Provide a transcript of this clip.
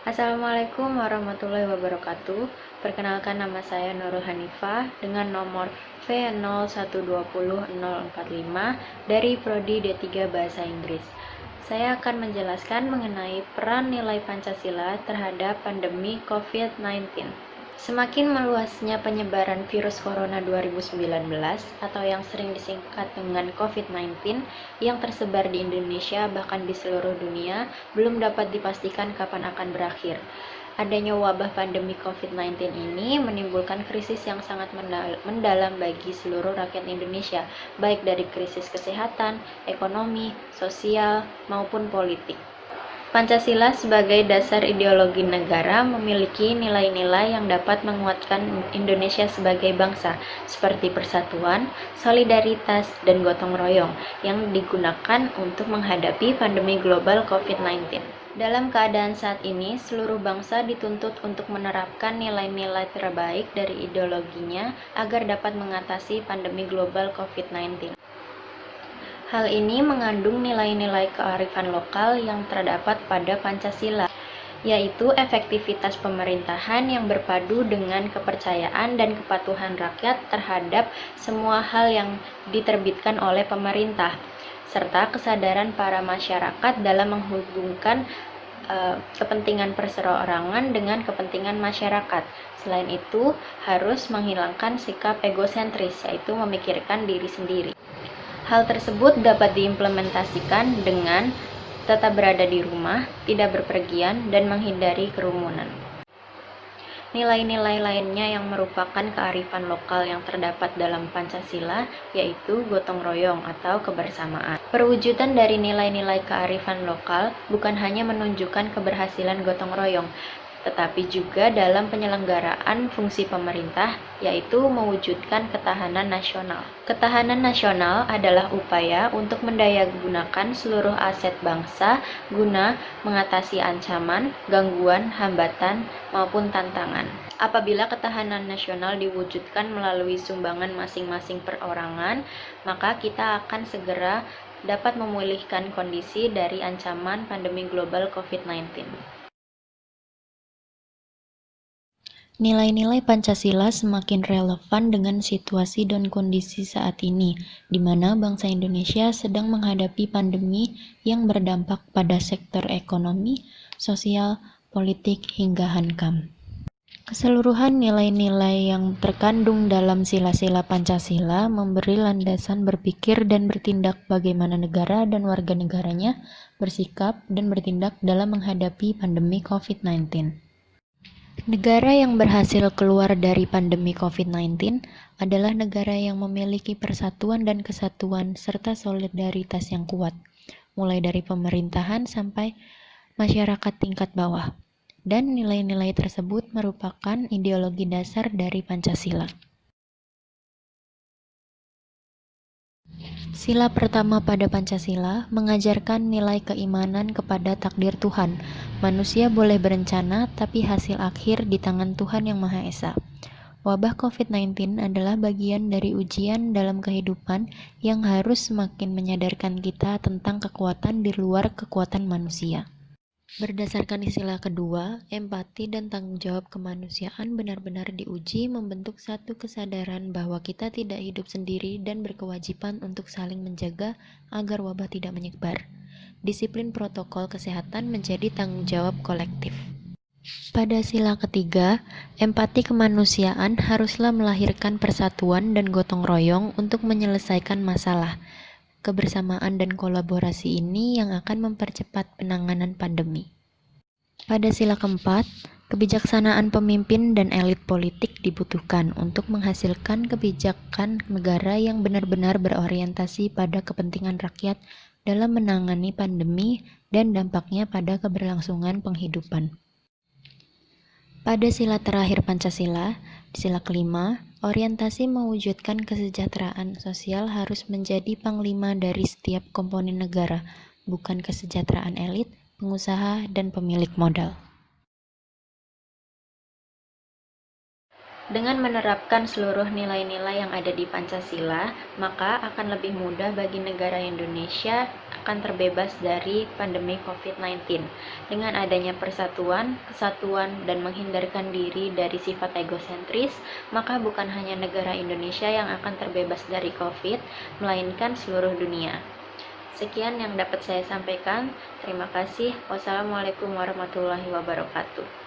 Assalamualaikum warahmatullahi wabarakatuh. Perkenalkan, nama saya Nurul Hanifah dengan nomor V0120045 dari Prodi D3 Bahasa Inggris. Saya akan menjelaskan mengenai peran nilai Pancasila terhadap pandemi COVID-19. Semakin meluasnya penyebaran virus corona 2019 atau yang sering disingkat dengan COVID-19 yang tersebar di Indonesia bahkan di seluruh dunia, belum dapat dipastikan kapan akan berakhir. Adanya wabah pandemi COVID-19 ini menimbulkan krisis yang sangat mendalam bagi seluruh rakyat Indonesia, baik dari krisis kesehatan, ekonomi, sosial, maupun politik. Pancasila sebagai dasar ideologi negara memiliki nilai-nilai yang dapat menguatkan Indonesia sebagai bangsa, seperti persatuan, solidaritas, dan gotong royong yang digunakan untuk menghadapi pandemi global COVID-19. Dalam keadaan saat ini, seluruh bangsa dituntut untuk menerapkan nilai-nilai terbaik dari ideologinya agar dapat mengatasi pandemi global COVID-19. Hal ini mengandung nilai-nilai kearifan lokal yang terdapat pada Pancasila, yaitu efektivitas pemerintahan yang berpadu dengan kepercayaan dan kepatuhan rakyat terhadap semua hal yang diterbitkan oleh pemerintah, serta kesadaran para masyarakat dalam menghubungkan kepentingan perseorangan dengan kepentingan masyarakat. Selain itu, harus menghilangkan sikap egosentris, yaitu memikirkan diri sendiri. Hal tersebut dapat diimplementasikan dengan tetap berada di rumah, tidak berpergian, dan menghindari kerumunan. Nilai-nilai lainnya yang merupakan kearifan lokal yang terdapat dalam Pancasila yaitu gotong royong atau kebersamaan. Perwujudan dari nilai-nilai kearifan lokal bukan hanya menunjukkan keberhasilan gotong royong, tetapi juga dalam penyelenggaraan fungsi pemerintah, yaitu mewujudkan ketahanan nasional. Ketahanan nasional adalah upaya untuk mendayagunakan seluruh aset bangsa guna mengatasi ancaman, gangguan, hambatan, maupun tantangan. Apabila ketahanan nasional diwujudkan melalui sumbangan masing-masing perorangan, maka kita akan segera dapat memulihkan kondisi dari ancaman pandemi global COVID-19. Nilai-nilai Pancasila semakin relevan dengan situasi dan kondisi saat ini, di mana bangsa Indonesia sedang menghadapi pandemi yang berdampak pada sektor ekonomi, sosial, politik, hingga hankam. Keseluruhan nilai-nilai yang terkandung dalam sila-sila Pancasila memberi landasan berpikir dan bertindak bagaimana negara dan warga negaranya bersikap dan bertindak dalam menghadapi pandemi COVID-19. Negara yang berhasil keluar dari pandemi COVID-19 adalah negara yang memiliki persatuan dan kesatuan serta solidaritas yang kuat, mulai dari pemerintahan sampai masyarakat tingkat bawah. Dan nilai-nilai tersebut merupakan ideologi dasar dari Pancasila. Sila pertama pada Pancasila mengajarkan nilai keimanan kepada takdir Tuhan. Manusia boleh berencana, tapi hasil akhir di tangan Tuhan Yang Maha Esa. Wabah COVID-19 adalah bagian dari ujian dalam kehidupan yang harus semakin menyadarkan kita tentang kekuatan di luar kekuatan manusia. Berdasarkan istilah kedua, empati dan tanggung jawab kemanusiaan benar-benar diuji membentuk satu kesadaran bahwa kita tidak hidup sendiri dan berkewajiban untuk saling menjaga agar wabah tidak menyebar. Disiplin protokol kesehatan menjadi tanggung jawab kolektif. Pada sila ketiga, empati kemanusiaan haruslah melahirkan persatuan dan gotong royong untuk menyelesaikan masalah. Kebersamaan dan kolaborasi ini yang akan mempercepat penanganan pandemi. Pada sila keempat, kebijaksanaan pemimpin dan elit politik dibutuhkan untuk menghasilkan kebijakan negara yang benar-benar berorientasi pada kepentingan rakyat dalam menangani pandemi dan dampaknya pada keberlangsungan penghidupan. Pada sila terakhir Pancasila, di sila kelima, orientasi mewujudkan kesejahteraan sosial harus menjadi panglima dari setiap komponen negara, bukan kesejahteraan elit, pengusaha, dan pemilik modal. Dengan menerapkan seluruh nilai-nilai yang ada di Pancasila, maka akan lebih mudah bagi negara Indonesia akan terbebas dari pandemi COVID-19. Dengan adanya persatuan, kesatuan, dan menghindarkan diri dari sifat egosentris, maka bukan hanya negara Indonesia yang akan terbebas dari COVID, melainkan seluruh dunia. Sekian yang dapat saya sampaikan. Terima kasih. Wassalamualaikum warahmatullahi wabarakatuh.